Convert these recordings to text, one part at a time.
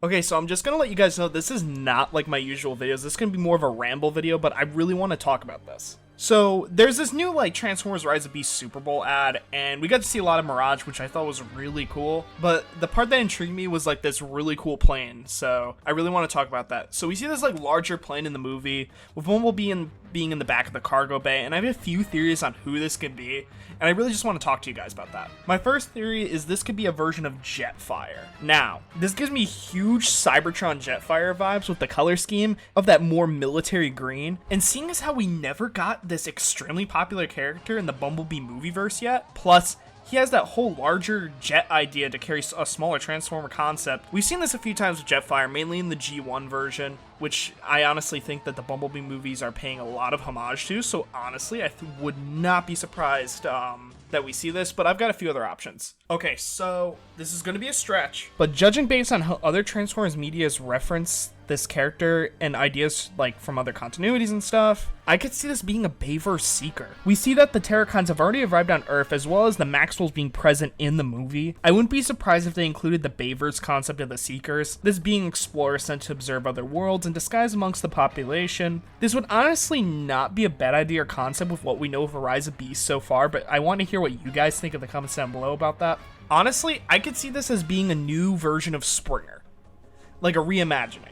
Okay, so I'm just gonna let you guys know this is not like my usual videos. This is gonna be more of a ramble video, but I really want to talk about this. So there's this new like Transformers Rise of Beast Super Bowl ad, and we got to see a lot of Mirage, which I thought was really cool. But the part that intrigued me was like this really cool plane, so I really want to talk about that. So we see this like larger plane in the movie, with Bumblebee being in the back of the cargo bay, and I have a few theories on who this could be, and I really just want to talk to you guys about that. My first theory is this could be a version of Jetfire. Now, this gives me huge Cybertron Jetfire vibes with the color scheme of that more military green, and seeing as how we never got this extremely popular character in the Bumblebee movieverse yet, plus he has that whole larger jet idea to carry a smaller Transformer concept. We've seen this a few times with Jetfire, mainly in the G1 version, which I honestly think that the Bumblebee movies are paying a lot of homage to, so honestly, I would not be surprised that we see this, but I've got a few other options. Okay, so this is going to be a stretch, but judging based on how other Transformers media's reference this character and ideas like from other continuities and stuff, I could see this being a Bayverse seeker. We see that the Terracons have already arrived on Earth, as well as the Maxwells being present in the movie. I wouldn't be surprised if they included the Bayverse concept of the Seekers, this being explorers sent to observe other worlds and disguise amongst the population. This would honestly not be a bad idea or concept with what we know of Rise of Beasts so far, but I want to hear what you guys think in the comments down below about that. Honestly, I could see this as being a new version of Springer, like a reimagining.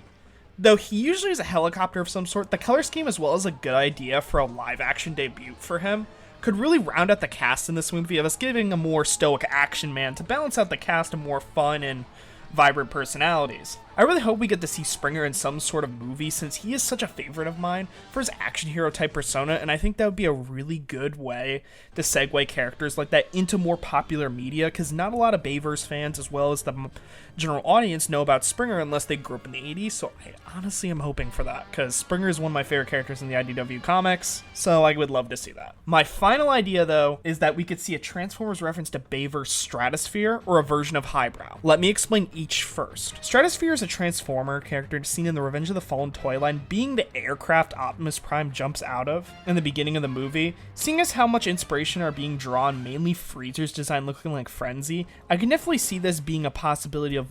Though he usually is a helicopter of some sort, the color scheme as well as a good idea for a live-action debut for him could really round out the cast in this movie of us giving a more stoic action man to balance out the cast of more fun and vibrant personalities. I really hope we get to see Springer in some sort of movie, since he is such a favorite of mine for his action hero type persona, and I think that would be a really good way to segue characters like that into more popular media, because not a lot of Bayverse fans as well as the general audience know about Springer unless they grew up in the 80s, so I honestly am hoping for that, because Springer is one of my favorite characters in the IDW comics, so I would love to see that. My final idea, though, is that we could see a Transformers reference to Bayverse Stratosphere or a version of Highbrow. Let me explain each first. Stratosphere is a Transformer character seen in the Revenge of the Fallen toy line, being the aircraft Optimus Prime jumps out of in the beginning of the movie. Seeing as how much inspiration are being drawn, mainly Freezer's design looking like Frenzy, I can definitely see this being a possibility of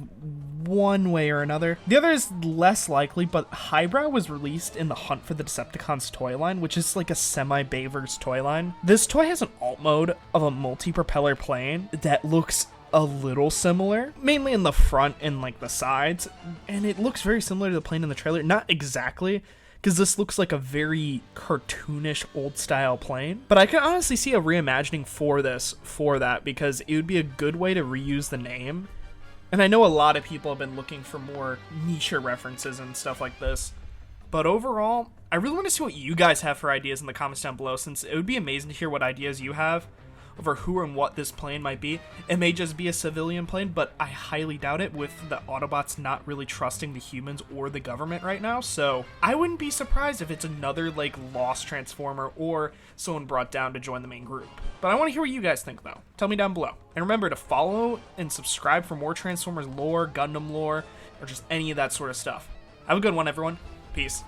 one way or another. The other is less likely, but Highbrow was released in the Hunt for the Decepticons toy line, which is like a semi-Bayverse toy line. This toy has an alt mode of a multi-propeller plane that looks a little similar, mainly in the front and like the sides, and it looks very similar to the plane in the trailer. Not exactly, because this looks like a very cartoonish old style plane, but I can honestly see a reimagining for that, because it would be a good way to reuse the name. And I know a lot of people have been looking for more niche references and stuff like this, but overall, I really want to see what you guys have for ideas in the comments down below, since it would be amazing to hear what ideas you have over who and what this plane might be. It may just be a civilian plane, but I highly doubt it, with the Autobots not really trusting the humans or the government right now, so I wouldn't be surprised if it's another like lost Transformer or someone brought down to join the main group. But I want to hear what you guys think though. Tell me down below. And remember to follow and subscribe for more Transformers lore, Gundam lore, or just any of that sort of stuff. Have a good one, everyone. Peace.